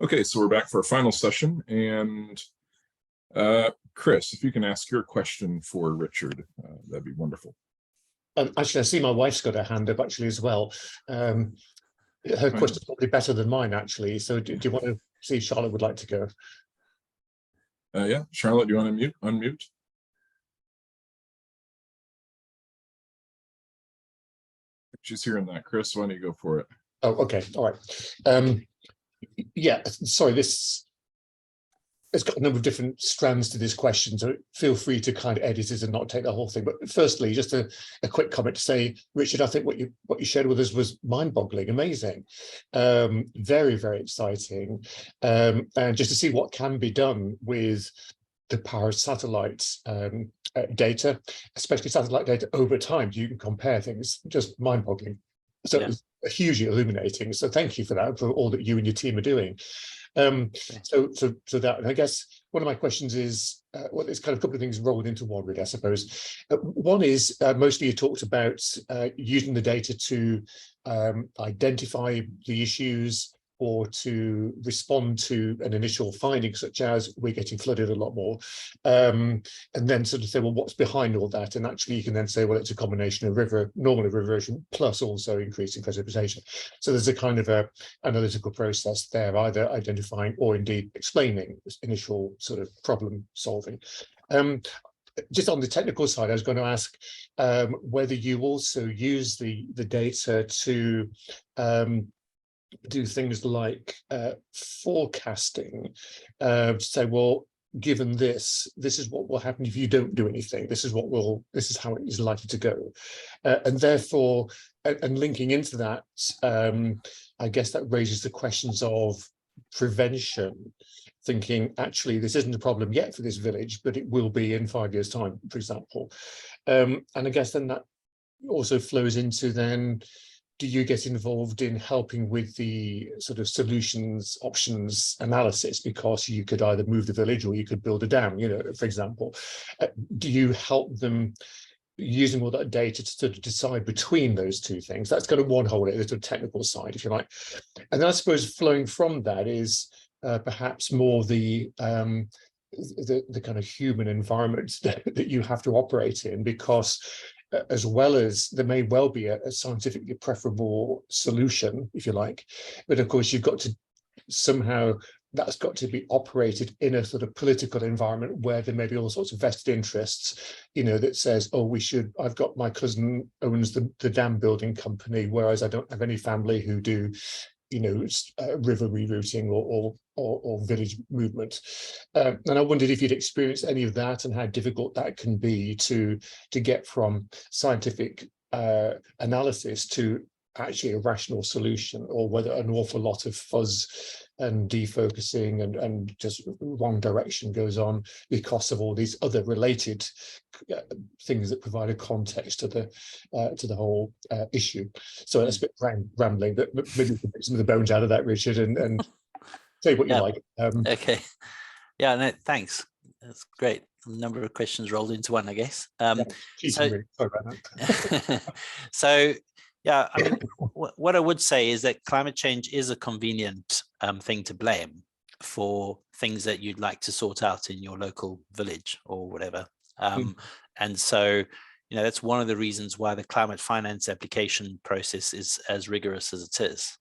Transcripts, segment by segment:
Okay, so we're back for our final session, and Chris, if you can ask your question for Richard, that'd be wonderful. Actually, I see my wife's got her hand up actually as well. Her question's probably better than mine actually. So do you want to see if Charlotte would like to go? Yeah, Charlotte, do you want to unmute? She's hearing that. Chris, why don't you go for it? Oh, okay, all right. Yeah, sorry, this has got a number of different strands to this question, so feel free to kind of edit it and not take the whole thing. But firstly, just a quick comment to say, Richard, I think what you shared with us was mind-boggling, amazing, very, very exciting, and just to see what can be done with the power of satellite data, especially satellite data over time. You can compare things, just mind-boggling. So yeah. It was hugely illuminating. So thank you for that, for all that you and your team are doing. So that, and I guess one of my questions is, well, there's kind of a couple of things rolled into one, really, I suppose. One is, mostly you talked about using the data to identify the issues or to respond to an initial finding, such as we're getting flooded a lot more, and then sort of say, well, what's behind all that? And actually you can then say, well, it's a combination of normal river erosion plus also increasing precipitation. So there's a kind of a analytical process there, either identifying or indeed explaining this initial sort of problem solving. Just on the technical side, I was going to ask whether you also use the data to do things like forecasting, say, well, given this is what will happen if you don't do anything. This is how it is likely to go, and therefore, and linking into that, I guess that raises the questions of prevention. Thinking, actually, this isn't a problem yet for this village, but it will be in 5 years' time, for example. And I guess then that also flows into then, do you get involved in helping with the sort of solutions options analysis, because you could either move the village or you could build a dam, for example. Do you help them using all that data to sort of decide between those two things? That's kind of one whole little technical side, if you like. And then I suppose flowing from that is perhaps more the kind of human environment that you have to operate in, because as well as there may well be a scientifically preferable solution, if you like, but of course you've got to somehow, that's got to be operated in a sort of political environment where there may be all sorts of vested interests, that says, oh, I've got my cousin owns the dam building company, whereas I don't have any family who do river rerouting or village movement. And I wondered if you'd experienced any of that and how difficult that can be to get from scientific analysis to actually a rational solution, or whether an awful lot of fuzz and defocusing and just wrong direction goes on because of all these other related things that provide a context to the whole issue. So that's a bit rambling, but maybe you can pick some of the bones out of that, Richard, and say what you like. Okay. Yeah, no, thanks. That's great. A number of questions rolled into one, I guess. Sorry about that. So, yeah, I mean, what I would say is that climate change is a convenient thing to blame for things that you'd like to sort out in your local village or whatever. And so, that's one of the reasons why the climate finance application process is as rigorous as it is.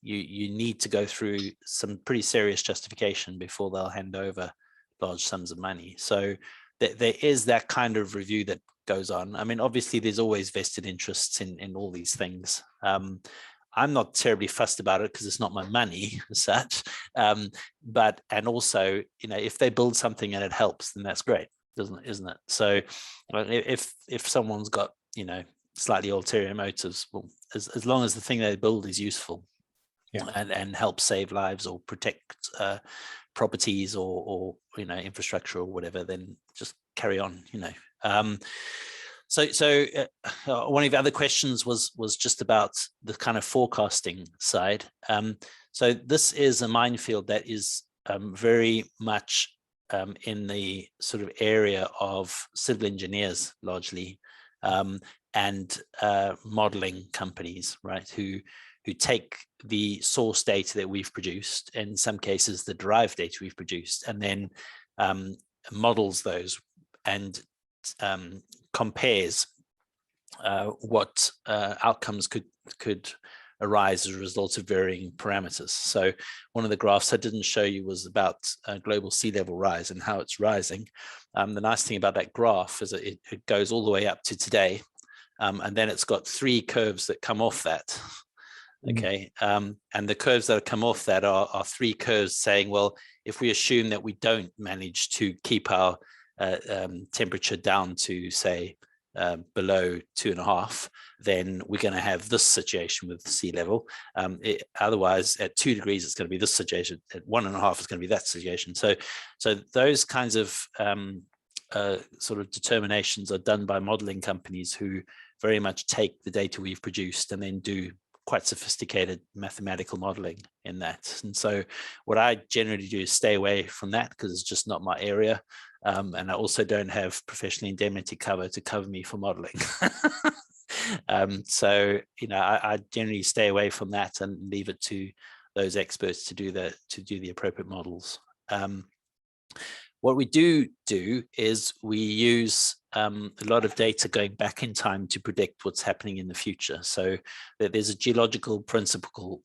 You need to go through some pretty serious justification before they'll hand over large sums of money. So there is that kind of review that goes on. I mean, obviously, there's always vested interests in all these things. I'm not terribly fussed about it because it's not my money as such. And also, if they build something and it helps, then that's great, isn't it? So if someone's got, slightly ulterior motives, well, as long as the thing they build is useful, and help save lives or protect properties or infrastructure or whatever, then just carry on. So one of the other questions was just about the kind of forecasting side. So this is a minefield that is very much in the sort of area of civil engineers largely, and modeling companies, right, who who take the source data that we've produced, in some cases the derived data we've produced, and then models those and compares what outcomes could arise as a result of varying parameters. So one of the graphs I didn't show you was about global sea level rise and how it's rising. The nice thing about that graph is that it goes all the way up to today, and then it's got 3 curves that come off that. Okay, and the curves that come off that are 3 curves saying, well, if we assume that we don't manage to keep our temperature down to, say, below 2.5, then we're going to have this situation with sea level. Otherwise, at 2 degrees, it's going to be this situation. At 1.5, it's going to be that situation. So those kinds of sort of determinations are done by modeling companies who very much take the data we've produced and then do quite sophisticated mathematical modeling in that. And so what I generally do is stay away from that because it's just not my area. And I also don't have professional indemnity cover to cover me for modeling. So, I generally stay away from that and leave it to those experts to do the appropriate models. What we do is we use a lot of data going back in time to predict what's happening in the future. So there's a geological principle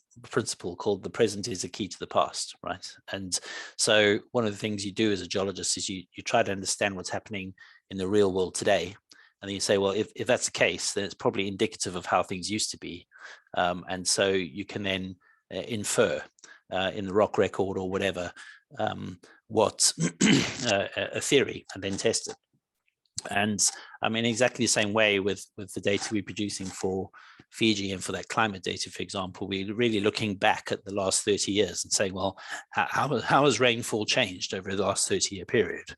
called the present is a key to the past, right? And so one of the things you do as a geologist is you try to understand what's happening in the real world today. And then you say, well, if that's the case, then it's probably indicative of how things used to be. And so you can then infer in the rock record or whatever, what a theory, and then test it. And I mean, exactly the same way with the data we're producing for Fiji and for that climate data, for example, we're really looking back at the last 30 years and saying, well, how has rainfall changed over the last 30-year period?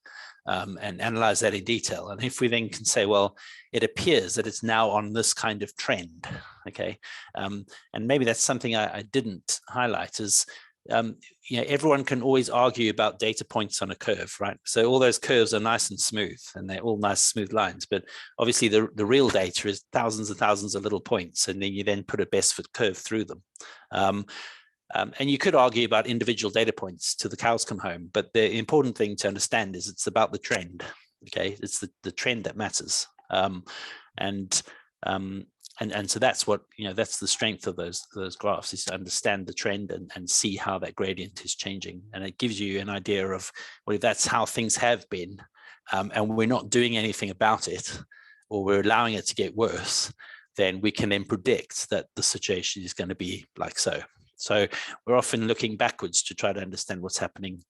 And analyze that in detail. And if we then can say, well, it appears that it's now on this kind of trend, okay? And maybe that's something I didn't highlight is, everyone can always argue about data points on a curve, right? So all those curves are nice and smooth, and they're all nice, smooth lines. But obviously, the real data is thousands and thousands of little points, and then you then put a best fit curve through them. And you could argue about individual data points till the cows come home, but the important thing to understand is it's about the trend. Okay, it's the trend that matters. And so that's what, that's the strength of those graphs, is to understand the trend and see how that gradient is changing. And it gives you an idea of, well, if that's how things have been, and we're not doing anything about it, or we're allowing it to get worse, then we can then predict that the situation is going to be like so. So we're often looking backwards to try to understand what's happening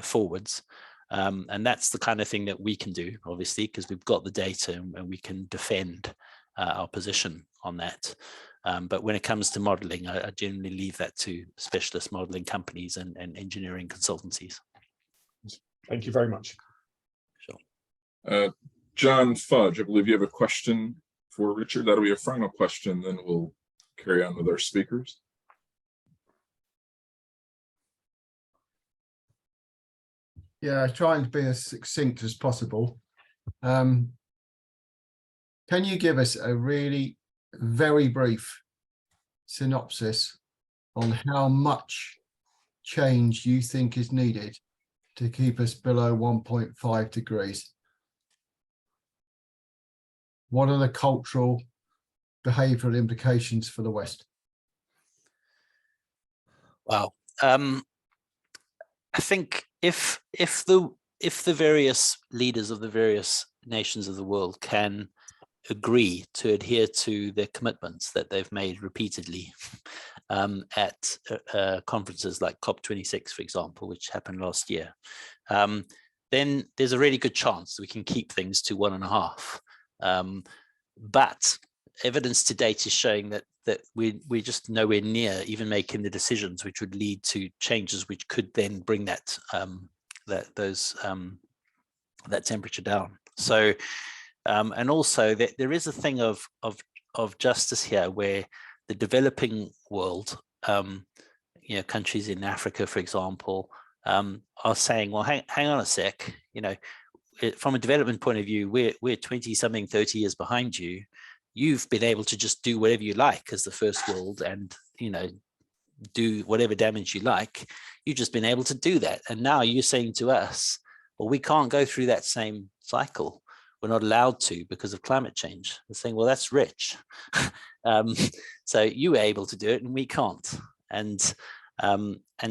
forwards. And that's the kind of thing that we can do, obviously, because we've got the data and we can defend our position on that. But when it comes to modeling, I generally leave that to specialist modeling companies and engineering consultancies. Thank you very much. Sure. John Fudge, I believe you have a question for Richard. That'll be your final question, then we'll carry on with our speakers. Yeah, trying to be as succinct as possible. Can you give us a really very brief synopsis on how much change you think is needed to keep us below 1.5 degrees? What are the cultural, behavioral implications for the West? Wow. I think if the various leaders of the various nations of the world can agree to adhere to their commitments that they've made repeatedly at conferences like COP26, for example, which happened last year, then there's a really good chance that we can keep things to 1.5. But evidence to date is showing that we're just nowhere near even making the decisions which would lead to changes which could then bring that temperature down. So and also that there is a thing of justice here, where the developing world, countries in Africa, for example, are saying, well, hang on a sec, from a development point of view, we're 20 something 30 years behind you. you've been able to just do whatever you like as the first world and, do whatever damage you like. You've just been able to do that. And now you're saying to us, well, we can't go through that same cycle. We're not allowed to because of climate change. They're saying, well, that's rich. So you were able to do it and we can't. And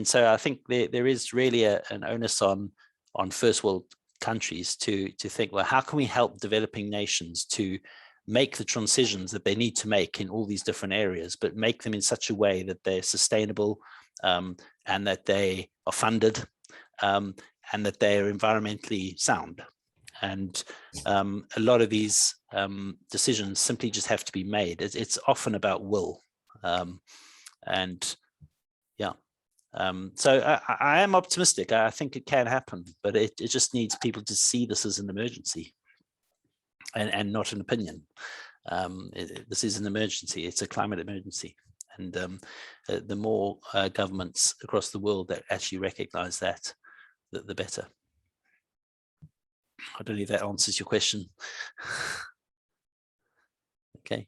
so I think there is really an onus on first world countries to think, well, how can we help developing nations to make the transitions that they need to make in all these different areas, but make them in such a way that they're sustainable, and that they are funded, and that they're environmentally sound. And a lot of these decisions simply just have to be made. It's often about will. So I am optimistic. I think it can happen, but it just needs people to see this as an emergency and not an opinion. This is an emergency. It's a climate emergency. And the more governments across the world that actually recognize that, the better. I don't know if that answers your question. Okay.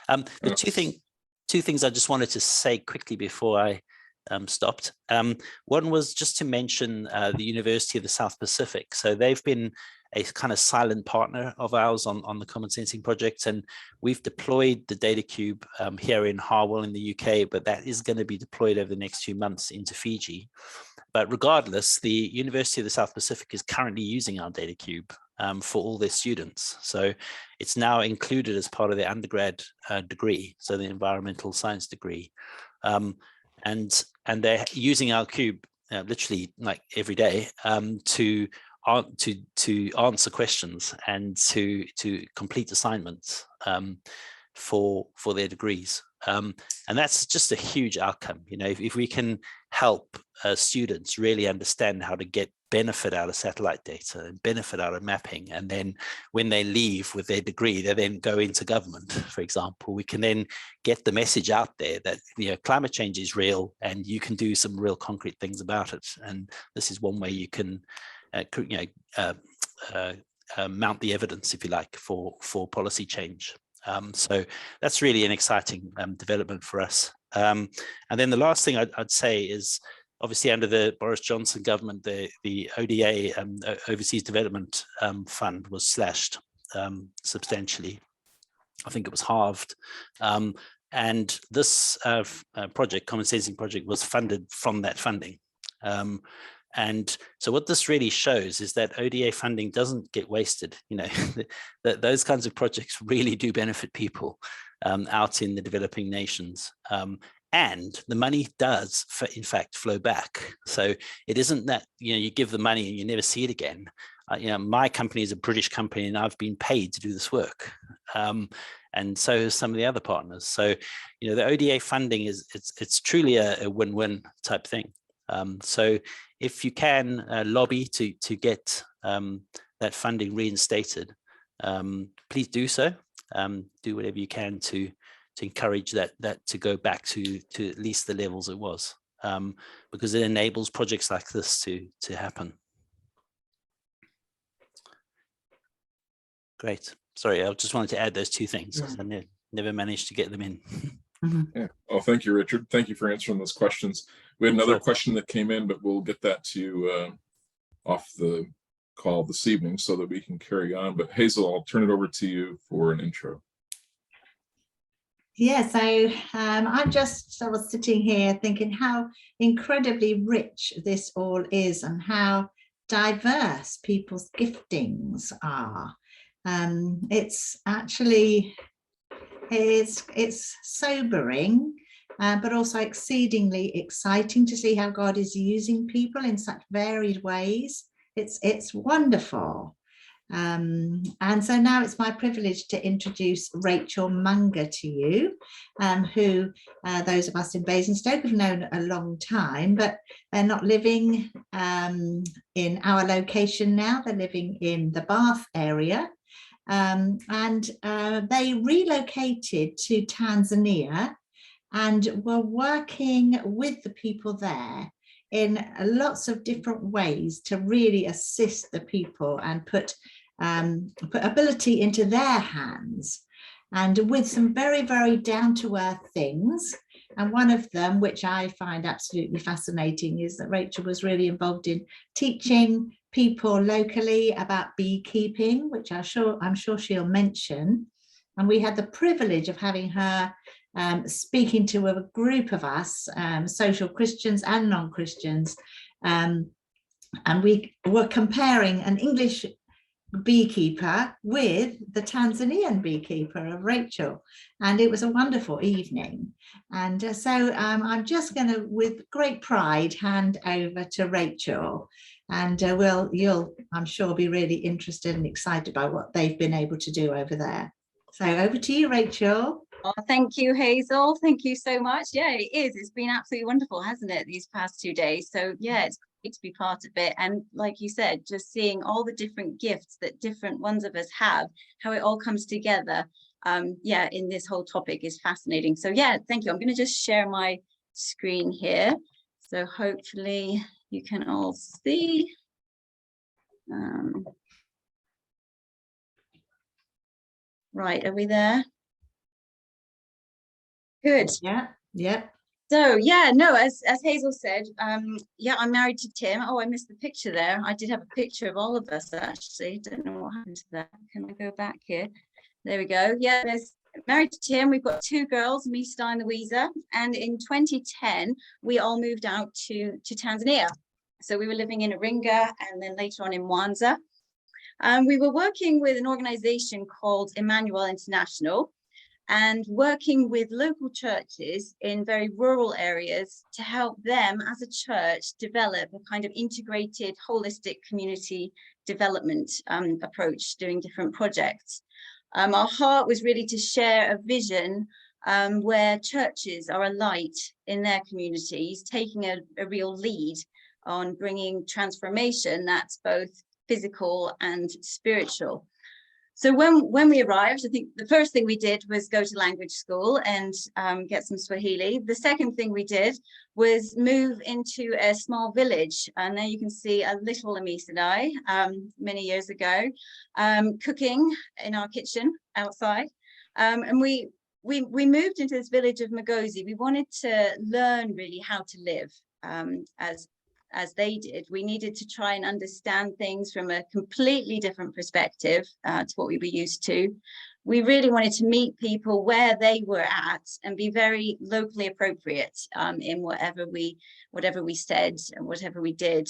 The two things I just wanted to say quickly before I stopped. One was just to mention the University of the South Pacific. So they've been a kind of silent partner of ours on the Common Sensing project, and we've deployed the data cube here in Harwell in the UK, but that is going to be deployed over the next few months into Fiji. But regardless, the University of the South Pacific is currently using our data cube for all their students. So it's now included as part of their undergrad degree, so the environmental science degree. And they're using our cube literally like every day to answer questions and to complete assignments for their degrees. And that's just a huge outcome. If we can help students really understand how to get benefit out of satellite data and benefit out of mapping, and then when they leave with their degree, they then go into government, for example, we can then get the message out there that climate change is real and you can do some real concrete things about it. And this is one way you can mount the evidence, if you like, for policy change. So that's really an exciting development for us. And then the last thing I'd say is, obviously under the Boris Johnson government, the ODA, Overseas Development Fund, was slashed substantially. I think it was halved. And this project, Common Sensing project, was funded from that funding. And so what this really shows is that ODA funding doesn't get wasted. That those kinds of projects really do benefit people out in the developing nations. And the money does, in fact, flow back. So it isn't that you give the money and you never see it again. My company is a British company, and I've been paid to do this work, and so is some of the other partners. So the ODA funding it's truly a win-win type thing. So if you can lobby to get that funding reinstated, please do so. Do whatever you can to encourage that to go back to at least the levels it was, because it enables projects like this to happen. Great. Sorry, I just wanted to add those two things because I never managed to get them in. Yeah. Oh, thank you, Richard. Thank you for answering those questions. We had another question that came in, but we'll get that to you off the call this evening so that we can carry on. But Hazel, I'll turn it over to you for an intro. Yeah, so I was sitting here thinking how incredibly rich this all is and how diverse people's giftings are. It's actually, it's sobering, but also exceedingly exciting to see how God is using people in such varied ways. It's wonderful. And so now it's my privilege to introduce Rachel Monger to you, who those of us in Basingstoke have known a long time, but they're not living in our location now. They're living in the Bath area, and they relocated to Tanzania and were working with the people there in lots of different ways to really assist the people and put ability into their hands. and with some very, very down-to-earth things. And one of them, which I find absolutely fascinating, is that Rachel was really involved in teaching people locally about beekeeping, which I'm sure she'll mention. And we had the privilege of having her speaking to a group of us, social Christians and non-Christians. And we were comparing an English beekeeper with the Tanzanian beekeeper of Rachel, and it was a wonderful evening. And so I'm just going to, with great pride, hand over to Rachel, and you'll, I'm sure, be really interested and excited by what they've been able to do over there. So over to you, Rachel. Oh, thank you, Hazel. Thank you so much. Yeah, it is. It's been absolutely wonderful, hasn't it, these past 2 days? So yeah, it's great to be part of it. And like you said, just seeing all the different gifts that different ones of us have, how it all comes together, yeah, in this whole topic is fascinating. So yeah, thank you. I'm going to just share my screen here. So hopefully you can all see. Right, are we there? Good. Yeah. So yeah, no, as Hazel said, yeah, I'm married to Tim. Oh, I missed the picture there. I did have a picture of all of us, actually. Don't know what happened to that. Can I go back here? There we go. Yeah, there's married to Tim. We've got 2 girls, Mista and Louisa. And in 2010, we all moved out to Tanzania. So we were living in Iringa and then later on in Mwanza. We were working with an organization called Emmanuel International, and working with local churches in very rural areas to help them as a church develop a kind of integrated, holistic community development approach, doing different projects. Our heart was really to share a vision where churches are a light in their communities, taking a real lead on bringing transformation that's both physical and spiritual. So when we arrived, I think the first thing we did was go to language school and get some Swahili. The second thing we did was move into a small village. And there you can see a little Amis and I, many years ago, cooking in our kitchen outside. And we moved into this village of Magozi. We wanted to learn really how to live as they did. We needed to try and understand things from a completely different perspective to what we were used to. We really wanted to meet people where they were at and be very locally appropriate in whatever we said and whatever we did.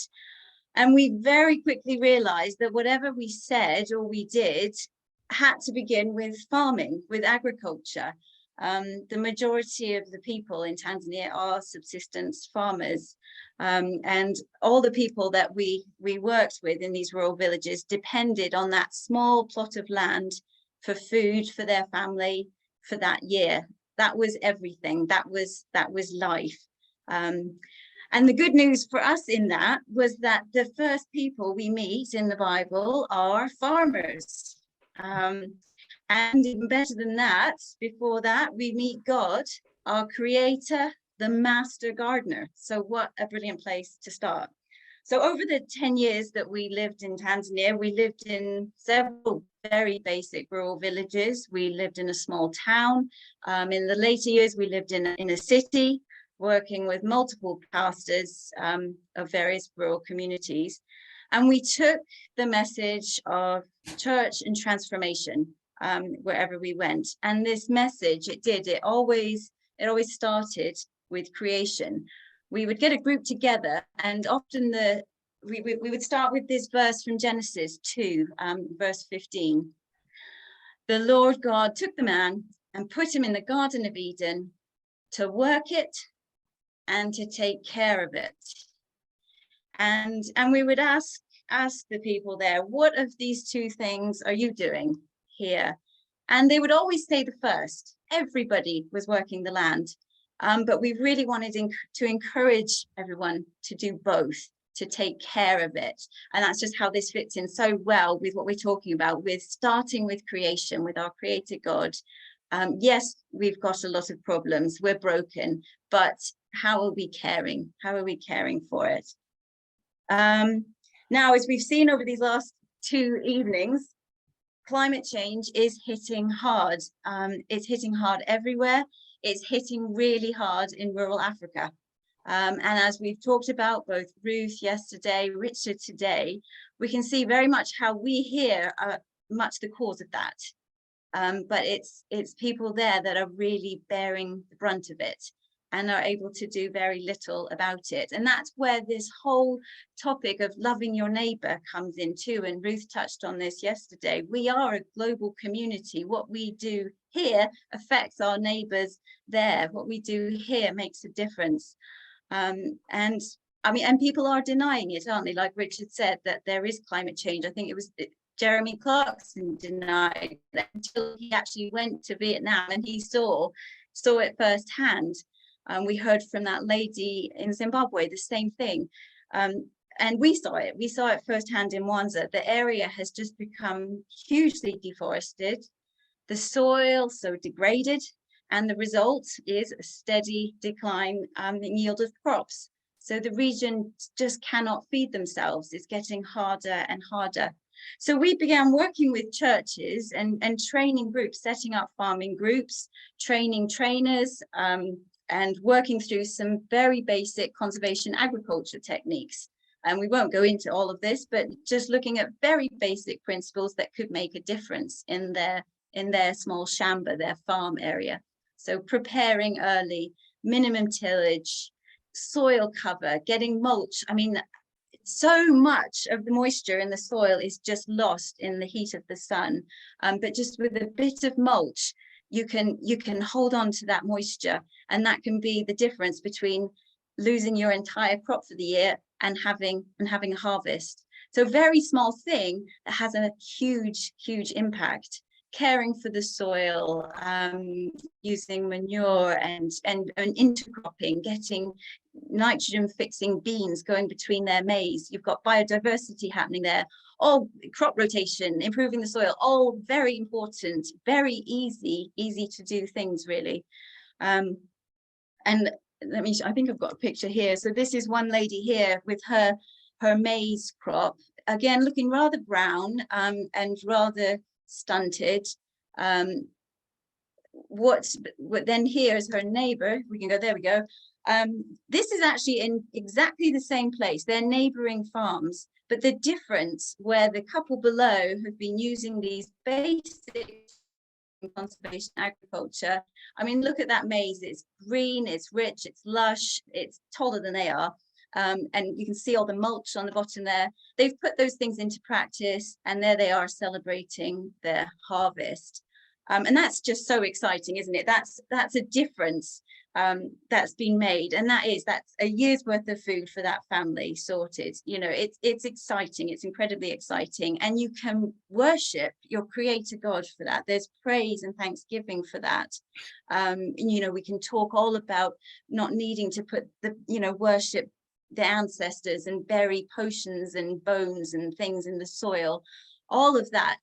And we very quickly realized that whatever we said or we did had to begin with farming, with agriculture. The majority of the people in Tanzania are subsistence farmers, and all the people that we worked with in these rural villages depended on that small plot of land for food for their family for that year. That was everything. That was life. And the good news for us in that was that the first people we meet in the Bible are farmers. And even better than that, before that, we meet God, our creator, the master gardener. So what a brilliant place to start. So over the 10 years that we lived in Tanzania, we lived in several very basic rural villages. We lived in a small town. In the later years, we lived in a city, working with multiple pastors of various rural communities. And we took the message of church and transformation wherever we went. And this message, it always started with creation. We would get a group together, and often we would start with this verse from Genesis 2, verse 15. The Lord God took the man and put him in the Garden of Eden to work it and to take care of it. And we would ask the people there, what of these 2 things are you doing here? And they would always say the first. Everybody was working the land, but we really wanted to encourage everyone to do both, to take care of it. And that's just how this fits in so well with what we're talking about, with starting with creation, with our creator God. Yes, we've got a lot of problems, we're broken, but how are we caring? How are we caring for it? Now, as we've seen over these last 2 evenings, climate change is hitting hard. It's hitting hard everywhere. It's hitting really hard in rural Africa. And as we've talked about, both Ruth yesterday, Richard today, we can see very much how we here are much the cause of that. But it's people there that are really bearing the brunt of it and are able to do very little about it. And that's where this whole topic of loving your neighbor comes in too. And Ruth touched on this yesterday. We are a global community. What we do here affects our neighbors there. What we do here makes a difference. And I mean, and people are denying it, aren't they? Like Richard said, that there is climate change. I think it was Jeremy Clarkson denied that until he actually went to Vietnam and he saw it firsthand. We heard from that lady in Zimbabwe, the same thing. And we saw it firsthand in Mwanza. The area has just become hugely deforested, the soil so degraded, and the result is a steady decline in yield of crops. So the region just cannot feed themselves. It's getting harder and harder. So we began working with churches and training groups, setting up farming groups, training trainers, and working through some very basic conservation agriculture techniques. And we won't go into all of this, but just looking at very basic principles that could make a difference in their small shamba, their farm area. So preparing early, minimum tillage, soil cover, getting mulch. I mean, so much of the moisture in the soil is just lost in the heat of the sun. But just with a bit of mulch, you can hold on to that moisture, and that can be the difference between losing your entire crop for the year and having a harvest. So a very small thing that has a huge impact. Caring for the soil, using manure and intercropping, getting nitrogen fixing beans going between their maize. You've got biodiversity happening there. All crop rotation, improving the soil, all very important, very easy to do things really. And I think I've got a picture here. So this is one lady here with her maize crop, again looking rather brown and rather stunted. What then here is her neighbor. We can go, there we go. This is actually in exactly the same place. They're neighboring farms, but the difference where the couple below have been using these basic conservation agriculture. I mean, look at that maize. It's green, it's rich, it's lush, it's taller than they are. And you can see all the mulch on the bottom there. They've put those things into practice, and there they are celebrating their harvest. And that's just so exciting, isn't it? That's a difference that's been made, and that's a year's worth of food for that family sorted. You know, it's exciting. It's incredibly exciting, and you can worship your Creator God for that. There's praise and thanksgiving for that. You know, we can talk all about not needing to put worship the ancestors and bury potions and bones and things in the soil. All of that,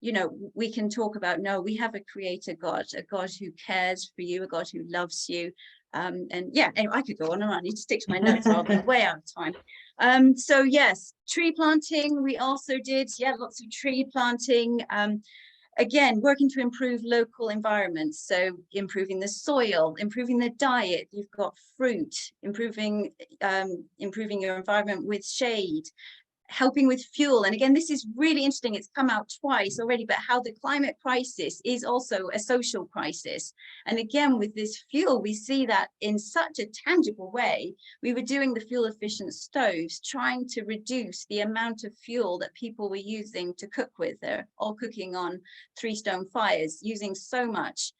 you know, we can talk about, no, we have a Creator God, a God who cares for you, a God who loves you. And yeah, anyway, I could go on and on. I need to stick to my notes, or I'll be way out of time. So yes, tree planting, we also did, lots of tree planting. Again, working to improve local environments. So improving the soil, improving the diet. You've got fruit, improving your environment with shade, helping with fuel. And again, this is really interesting. It's come out twice already, but how the climate crisis is also a social crisis. And again, with this fuel, we see that in such a tangible way. We were doing the fuel efficient stoves, trying to reduce the amount of fuel that people were using to cook with. They're all cooking on 3-stone fires, using so much.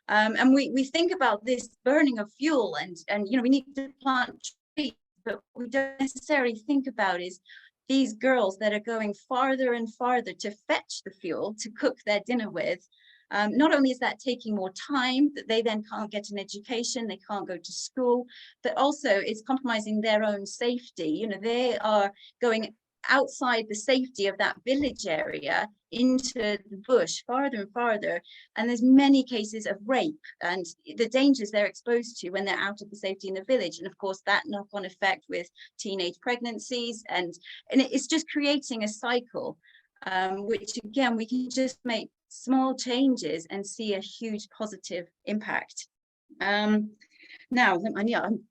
And we think about this burning of fuel and you know, we need to plant trees, but what we don't necessarily think about is these girls that are going farther and farther to fetch the fuel to cook their dinner with. Not only is that taking more time, that they then can't get an education, they can't go to school, but also it's compromising their own safety. You know, they are going outside the safety of that village area into the bush farther and farther, and there's many cases of rape and the dangers they're exposed to when they're out of the safety in the village, and of course that knock-on effect with teenage pregnancies, and it's just creating a cycle. which again, we can just make small changes and see a huge positive impact. Now, I'm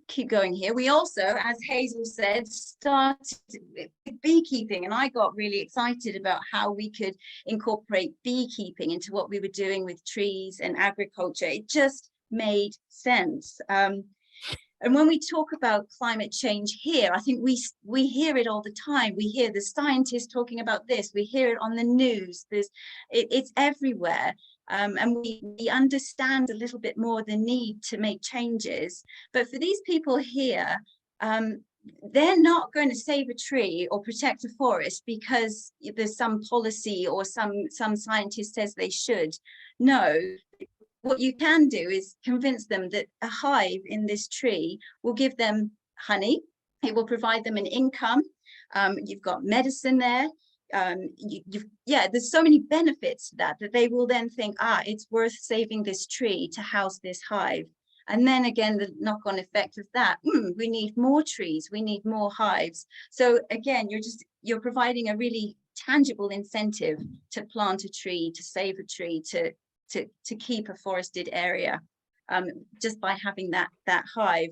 keep going here. We also, as Hazel said, started with beekeeping, and I got really excited about how we could incorporate beekeeping into what we were doing with trees and agriculture. It just made sense. And when we talk about climate change here, I think we hear it all the time. We hear the scientists talking about this. We hear it on the news. It's everywhere. And we understand a little bit more the need to make changes. But for these people here, they're not going to save a tree or protect a forest because there's some policy or some scientist says they should. No. What you can do is convince them that a hive in this tree will give them honey. It will provide them an income. You've got medicine there. There's so many benefits to that they will then think, it's worth saving this tree to house this hive. And then again, the knock-on effect of that, we need more trees, we need more hives. So again, you're providing a really tangible incentive to plant a tree, to save a tree, to keep a forested area, just by having that hive.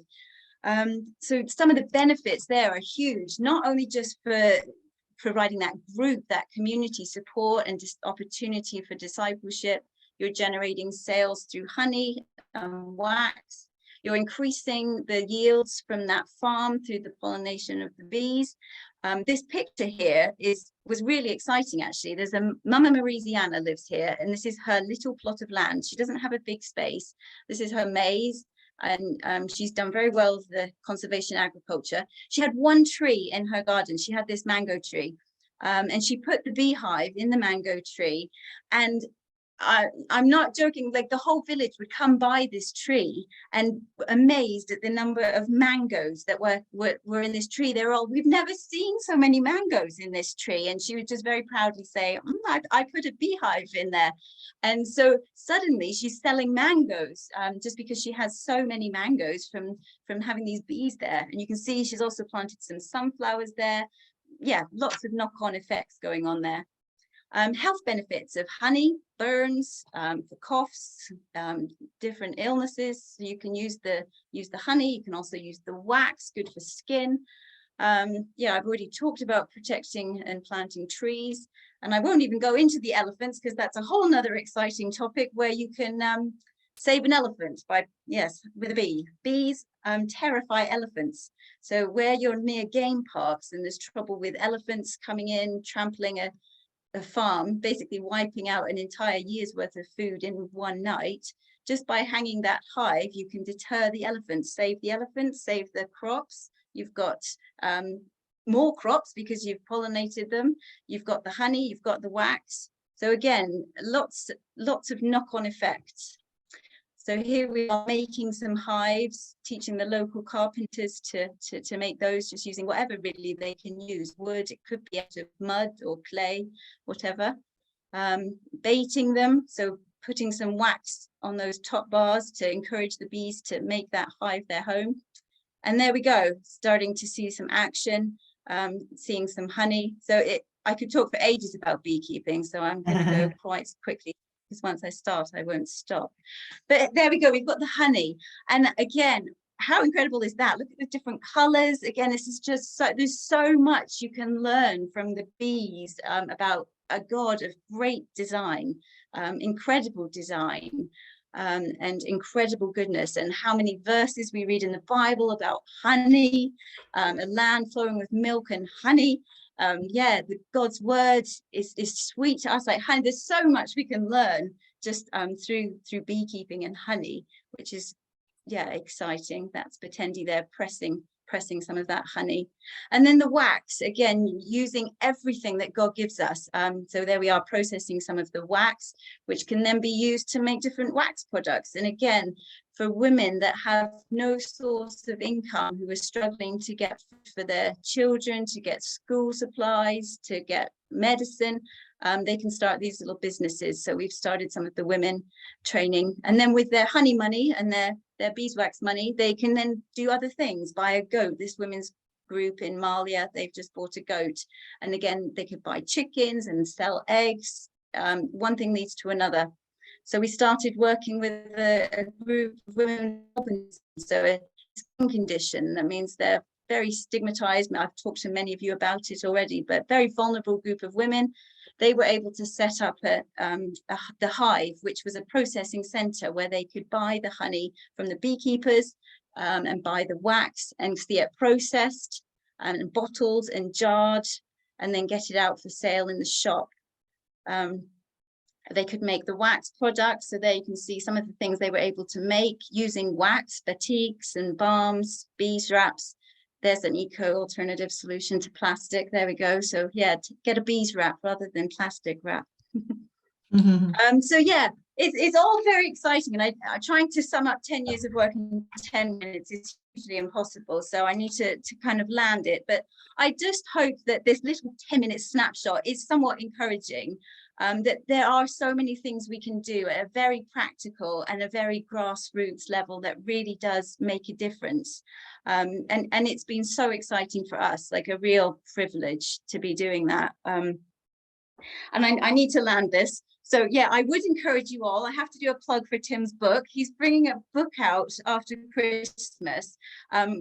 So some of the benefits there are huge, not only just for providing that group, that community support and just opportunity for discipleship. You're generating sales through honey, wax. You're increasing the yields from that farm through the pollination of the bees. This picture here was really exciting, actually. There's a Mama Marisiana lives here, and this is her little plot of land. She doesn't have a big space. This is her maize, and she's done very well with the conservation agriculture. She had one tree in her garden. She had this mango tree, and she put the beehive in the mango tree, and I'm not joking, like the whole village would come by this tree and amazed at the number of mangoes that were in this tree. They're all, we've never seen so many mangoes in this tree. And she would just very proudly say, I put a beehive in there. And so suddenly she's selling mangoes just because she has so many mangoes from having these bees there. And you can see she's also planted some sunflowers there. Yeah, lots of knock-on effects going on there. Health benefits of honey, burns, for coughs, different illnesses. So you can use the honey. You can also use the wax, good for skin. I've already talked about protecting and planting trees, and I won't even go into the elephants because that's a whole nother exciting topic where you can save an elephant with a bee. Bees terrify elephants. So where you're near game parks and there's trouble with elephants coming in, trampling a farm, basically wiping out an entire year's worth of food in one night, just by hanging that hive, you can deter the elephants, save the crops. You've got more crops because you've pollinated them. You've got the honey, you've got the wax. So again, lots of knock-on effects. So here we are making some hives, teaching the local carpenters to make those, just using whatever really they can use. Wood, it could be out of mud or clay, whatever. Baiting them, so putting some wax on those top bars to encourage the bees to make that hive their home. And there we go, starting to see some action, seeing some honey. So I could talk for ages about beekeeping, so I'm going to go quite quickly, because once I start, I won't stop. But there we go, we've got the honey. And again, how incredible is that? Look at the different colors. Again, this is just there's so much you can learn from the bees about a God of great design, incredible design, and incredible goodness, and how many verses we read in the Bible about honey, a land flowing with milk and honey. God's word is sweet to us like honey. There's so much we can learn just through beekeeping and honey, which is exciting. That's Patendi there pressing some of that honey. And then the wax, again, using everything that God gives us. So there we are, processing some of the wax, which can then be used to make different wax products. And again, for women that have no source of income, who are struggling to get food for their children, to get school supplies, to get medicine, they can start these little businesses. So we've started some of the women training, and then with their honey money and their beeswax money, they can then do other things, buy a goat. This woman's group in Malia. They've just bought a goat. And again, they could buy chickens and sell eggs. One thing leads to another. So we started working with a group of women. So a skin condition, that means they're very stigmatized. I've talked to many of you about it already, but very vulnerable group of women. They were able to set up the hive, which was a processing center where they could buy the honey from the beekeepers and buy the wax and see it processed and bottled and jarred and then get it out for sale in the shop. They could make the wax products. So there you can see some of the things they were able to make using wax, batiks and balms, beeswax. There's an eco alternative solution to plastic. There we go. So yeah, get a bees wrap rather than plastic wrap. So yeah, it's all very exciting. And I'm trying to sum up 10 years of work in 10 minutes is usually impossible. So I need to kind of land it. But I just hope that this little 10-minute snapshot is somewhat encouraging. That there are so many things we can do at a very practical and a very grassroots level that really does make a difference. And it's been so exciting for us, like a real privilege to be doing that. And I need to land this. So yeah, I would encourage you all. I have to do a plug for Tim's book. He's bringing a book out after Christmas,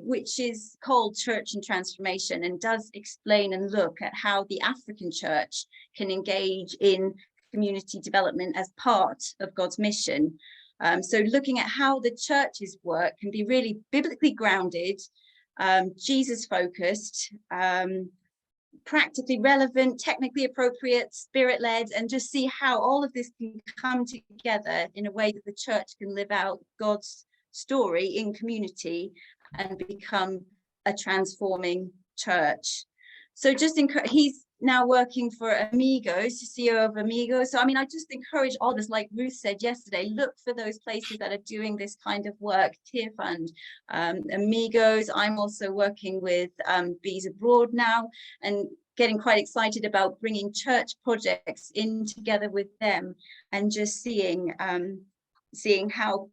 which is called Church and Transformation, and does explain and look at how the African church can engage in community development as part of God's mission. So looking at how the church's work can be really biblically grounded, Jesus focused, practically relevant, technically appropriate, spirit-led, and just see how all of this can come together in a way that the church can live out God's story in community and become a transforming church. So just he's now working for Amigos, CEO of Amigos. So I mean, I just encourage all this, like Ruth said yesterday, look for those places that are doing this kind of work. Tear Fund, Amigos. I'm also working with Bees Abroad now and getting quite excited about bringing church projects in together with them and just seeing how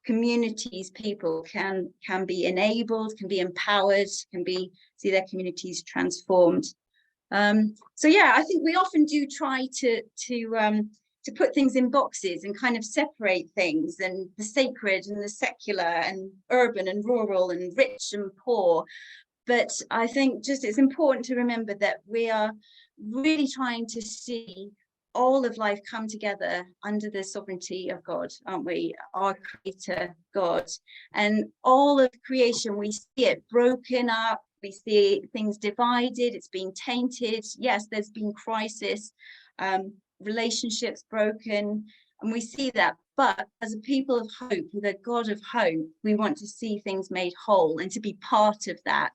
communities, people can be enabled, can be empowered, see their communities transformed. So yeah, I think we often do try to put things in boxes and kind of separate things, and the sacred and the secular and urban and rural and rich and poor. But I think just it's important to remember that we are really trying to see all of life come together under the sovereignty of God, aren't we? Our creator, God. And all of creation, we see it broken up. We see things divided. It's being tainted. Yes, there's been crisis, relationships broken, and we see that. But as a people of hope, with a God of hope, we want to see things made whole and to be part of that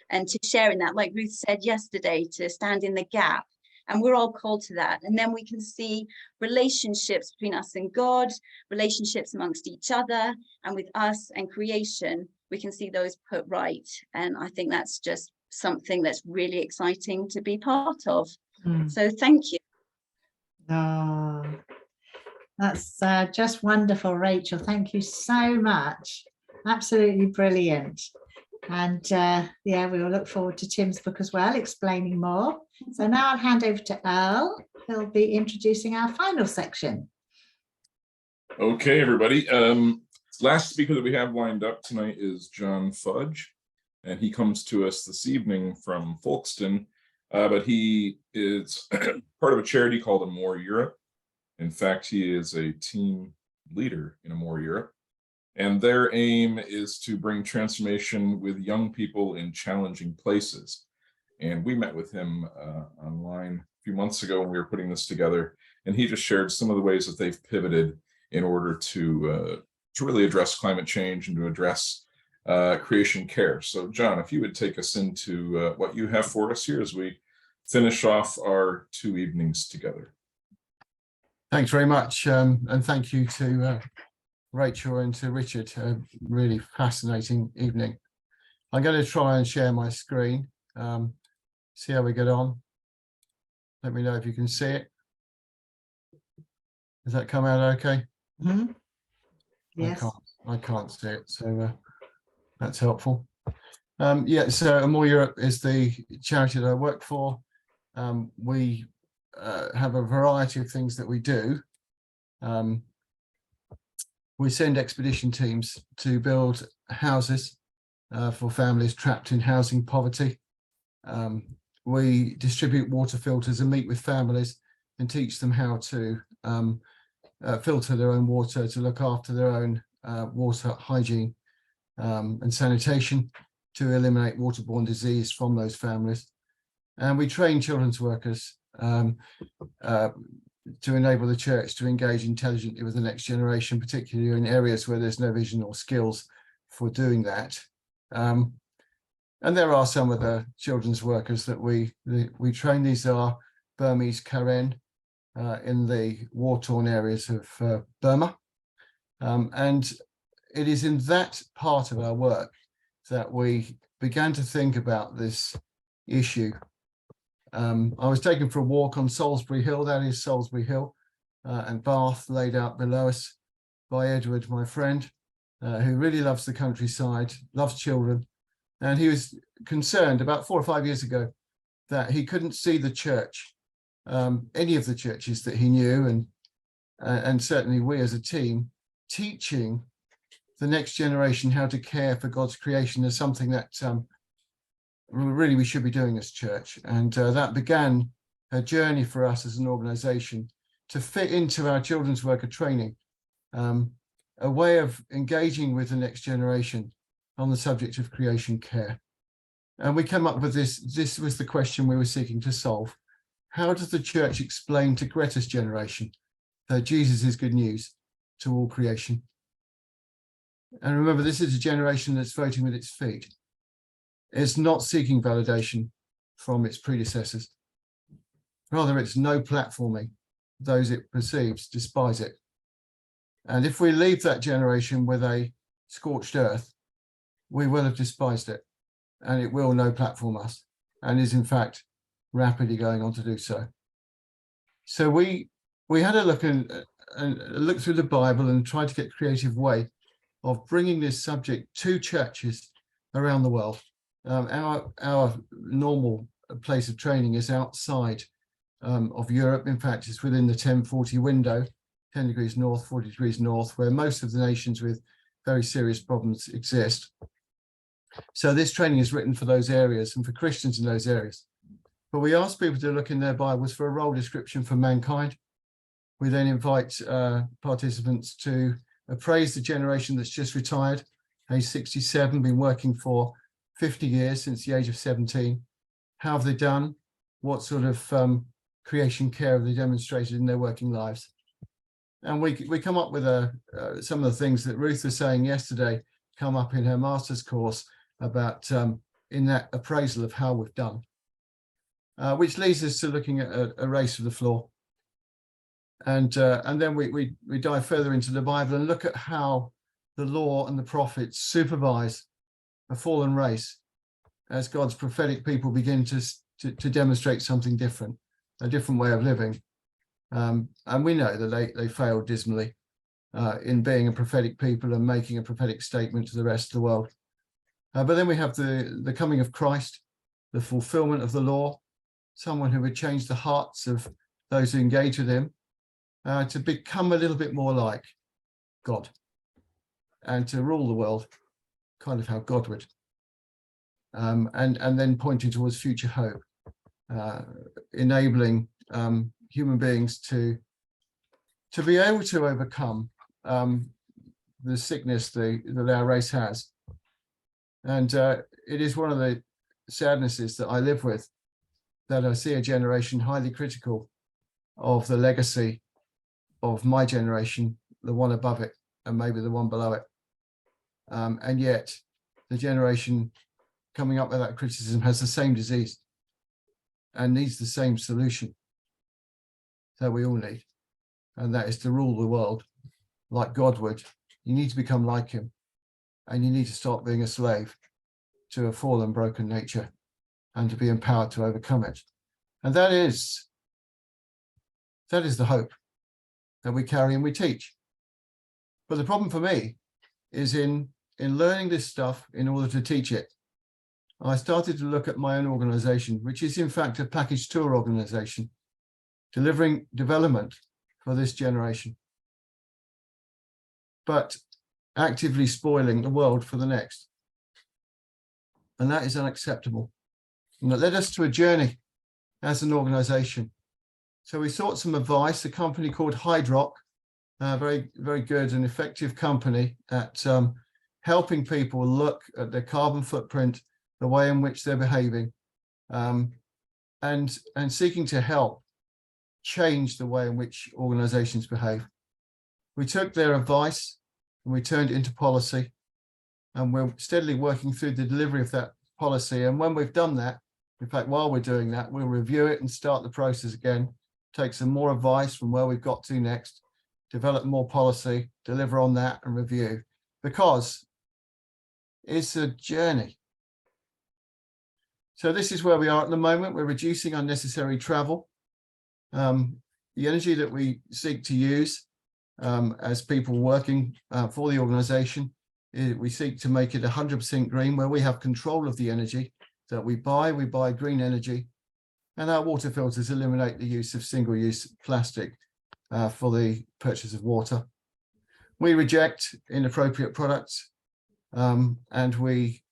and to share in that, like Ruth said yesterday, to stand in the gap. And we're all called to that. And then we can see relationships between us and God, relationships amongst each other, and with us and creation, we can see those put right. And I think that's just something that's really exciting to be part of. So thank you. Oh, that's just wonderful, Rachel. Thank you so much. Absolutely brilliant. And yeah, we will look forward to Tim's book as well, explaining more. So now I'll hand over to Earl. He'll be introducing our final section. Okay, everybody. Last speaker that we have lined up tonight is John Fudge, and he comes to us this evening from Folkestone, but he is part of a charity called Amor Europe. In fact, he is a team leader in Amor Europe. And their aim is to bring transformation with young people in challenging places. And we met with him online a few months ago when we were putting this together. And he just shared some of the ways that they've pivoted in order to really address climate change and to address creation care. So John, if you would take us into what you have for us here as we finish off our 2 evenings together. Thanks very much. And thank you to Rachel and to Richard. A really fascinating evening. I'm going to try and share my screen. See how we get on. Let me know if you can see it. Does that come out okay? Yes. I can't see it, so that's helpful. Yeah, so Amor Europe is the charity that I work for. We have a variety of things that we do. We send expedition teams to build houses for families trapped in housing poverty. We distribute water filters and meet with families and teach them how to filter their own water, to look after their own water hygiene and sanitation, to eliminate waterborne disease from those families. And we train children's workers to enable the church to engage intelligently with the next generation, particularly in areas where there's no vision or skills for doing that. And there are some of the children's workers that we train. These are Burmese Karen in the war-torn areas of Burma. And it is in that part of our work that we began to think about this issue. I was taken for a walk on Salisbury Hill, that is Salisbury Hill, and Bath laid out below us by Edward, my friend, who really loves the countryside, loves children. And he was concerned about 4 or 5 years ago that he couldn't see the church, any of the churches that he knew, and certainly we as a team, teaching the next generation how to care for God's creation is something that really we should be doing as church. And that began a journey for us as an organization to fit into our children's worker training, a way of engaging with the next generation on the subject of creation care. And we came up with this was the question we were seeking to solve. How does the church explain to Greta's generation that Jesus is good news to all creation? And remember, this is a generation that's voting with its feet. It's not seeking validation from its predecessors. Rather, it's no platforming. Those it perceives despise it. And if we leave that generation with a scorched earth, we will have despised it, and it will no platform us, and is in fact rapidly going on to do so. So we had a look and look through the Bible and tried to get a creative way of bringing this subject to churches around the world. Our normal place of training is outside of Europe. In fact, it's within the 1040 window, 10 degrees north, 40 degrees north, where most of the nations with very serious problems exist. So this training is written for those areas and for Christians in those areas. But we ask people to look in their Bibles for a role description for mankind. We then invite participants to appraise the generation that's just retired, age 67, been working for 50 years since the age of 17. How have they done? What sort of creation care have they demonstrated in their working lives? And we come up with some of the things that Ruth was saying yesterday come up in her master's course about in that appraisal of how we've done, which leads us to looking at a race of the floor. And then we dive further into the Bible and look at how the law and the prophets supervise a fallen race as God's prophetic people begin to demonstrate something different, a different way of living. And we know that they failed dismally in being a prophetic people and making a prophetic statement to the rest of the world. But then we have the coming of Christ, the fulfillment of the law, someone who would change the hearts of those who engage with him to become a little bit more like God and to rule the world kind of how God would. And then pointing towards future hope, enabling human beings to be able to overcome the sickness that our race has. And it is one of the sadnesses that I live with, that I see a generation highly critical of the legacy of my generation, the one above it, and maybe the one below it. And yet the generation coming up with that criticism has the same disease and needs the same solution that we all need. And that is to rule the world like God would. You need to become like him, and you need to stop being a slave to a fallen, broken nature and to be empowered to overcome it. And that is the hope that we carry and we teach. But the problem for me is in learning this stuff in order to teach it, I started to look at my own organization, which is in fact a package tour organization, delivering development for this generation, but actively spoiling the world for the next. And that is unacceptable. And that led us to a journey as an organization. So we sought some advice, a company called Hydrock, very, very good and effective company at helping people look at their carbon footprint, the way in which they're behaving, and seeking to help change the way in which organizations behave. We took their advice and we turned it into policy, and we're steadily working through the delivery of that policy. And when we've done that, in fact, while we're doing that, we'll review it and start the process again, take some more advice from where we've got to next, develop more policy, deliver on that and review, because it's a journey. So this is where we are at the moment. We're reducing unnecessary travel. The energy that we seek to use as people working for the organization, we seek to make it 100% green, where we have control of the energy that we buy. We buy green energy, and our water filters eliminate the use of single-use plastic for the purchase of water. We reject inappropriate products, and we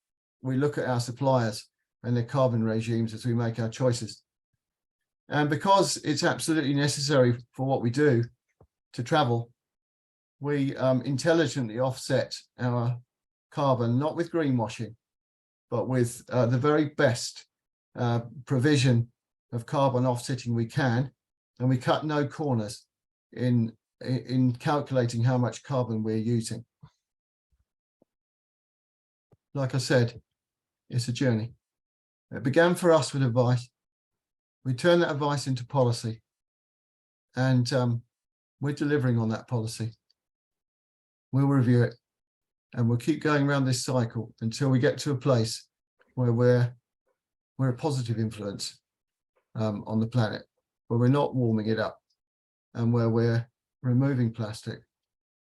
look at our suppliers and their carbon regimes as we make our choices. And because it's absolutely necessary for what we do to travel, we intelligently offset our carbon, not with greenwashing, but with the very best provision of carbon offsetting we can, and we cut no corners in calculating how much carbon we're using. Like I said, it's a journey. It began for us with advice. We turned that advice into policy, and we're delivering on that policy. We'll review it, and we'll keep going around this cycle until we get to a place where we're a positive influence on the planet, where we're not warming it up, and where we're removing plastic,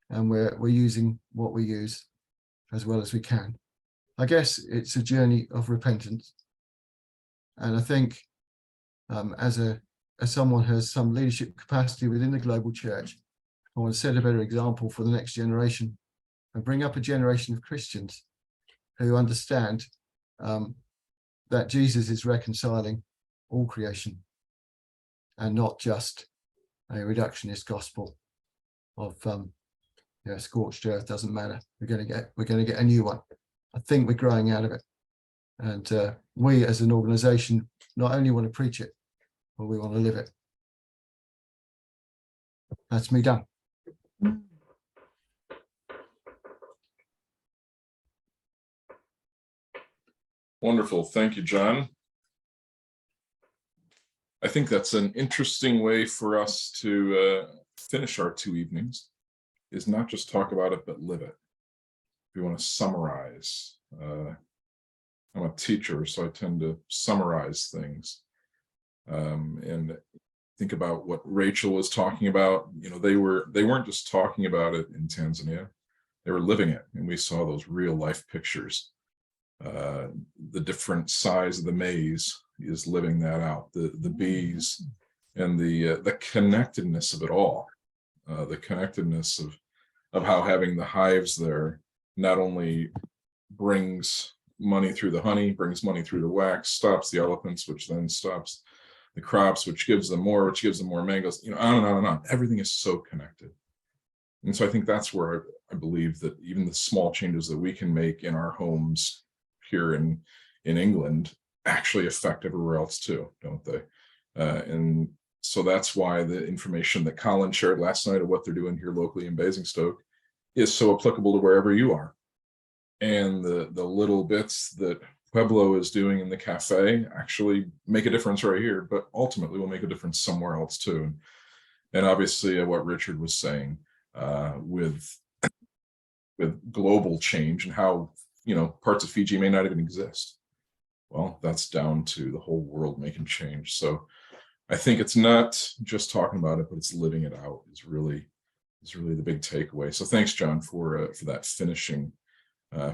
and we're using what we use as well as we can. I guess it's a journey of repentance. And I think as someone who has some leadership capacity within the global church, I want to set a better example for the next generation and bring up a generation of Christians who understand that Jesus is reconciling all creation, and not just a reductionist gospel of scorched earth doesn't matter. We're going to get a new one. I think we're growing out of it, and we as an organization not only want to preach it, but we want to live it. That's me done. Wonderful. Thank you, John. I think that's an interesting way for us to finish our 2 evenings, is not just talk about it, but live it. We want to summarize. I'm a teacher, so I tend to summarize things. And think about what Rachel was talking about. You know, they weren't just talking about it in Tanzania, they were living it, and we saw those real life pictures. The different size of the maize is living that out. The bees and the connectedness of it all. The connectedness of how having the hives there not only brings money through the honey, brings money through the wax, stops the elephants, which then stops the crops, which gives them more mangoes, you know, on and on and on. Everything is so connected. And so I think that's where I believe that even the small changes that we can make in our homes here in England actually affect everywhere else too, don't they? And so that's why the information that Colin shared last night of what they're doing here locally in Basingstoke is so applicable to wherever you are. And the little bits that Pueblo is doing in the cafe actually make a difference right here, but ultimately will make a difference somewhere else too. And obviously what Richard was saying with global change and how, you know, parts of Fiji may not even exist. Well, that's down to the whole world making change. So I think it's not just talking about it, but it's living it out is really the big takeaway. So thanks, John, for that finishing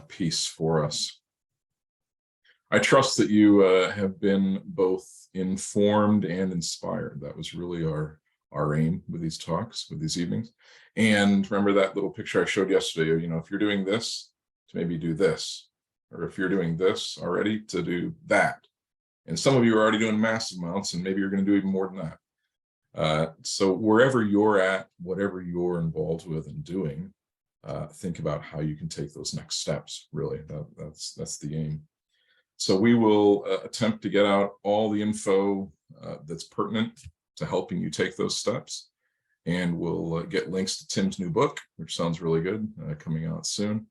piece for us. I trust that you have been both informed and inspired. That was really our aim with these talks, with these evenings. And remember that little picture I showed yesterday, if you're doing this, to maybe do this, or if you're doing this already, to do that. And some of you are already doing massive amounts, and maybe you're going to do even more than that. So wherever you're at, whatever you're involved with and doing, think about how you can take those next steps. Really, that's the aim. So we will attempt to get out all the info that's pertinent to helping you take those steps. And we'll get links to Tim's new book, which sounds really good, coming out soon,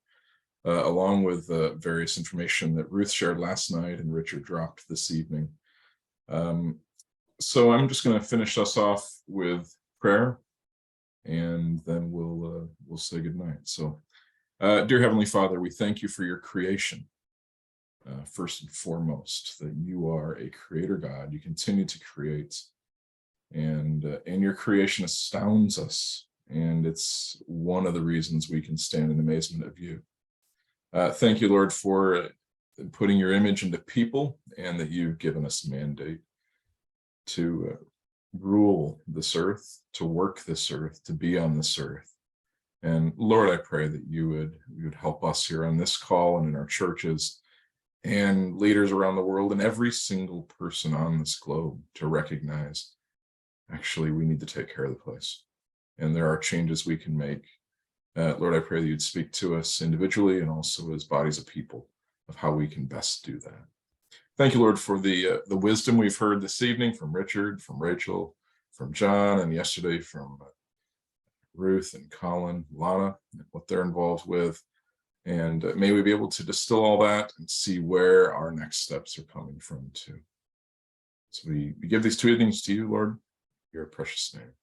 along with various information that Ruth shared last night and Richard dropped this evening. So I'm just going to finish us off with prayer, and then we'll say goodnight. So, dear Heavenly Father, we thank you for your creation. First and foremost, that you are a creator God. You continue to create, and your creation astounds us, and it's one of the reasons we can stand in amazement of you. Thank you, Lord, for putting your image into people, and that you've given us a mandate to rule this earth, to work this earth, to be on this earth. And Lord, I pray that you would help us here on this call and in our churches and leaders around the world and every single person on this globe to recognize, actually, we need to take care of the place. And there are changes we can make. Lord, I pray that you'd speak to us individually and also as bodies of people of how we can best do that. Thank you, Lord, for the wisdom we've heard this evening from Richard, from Rachel, from John, and yesterday from Ruth and Colin, Lana, and what they're involved with. And may we be able to distill all that and see where our next steps are coming from too. So we give these two evenings to you, Lord, your precious name.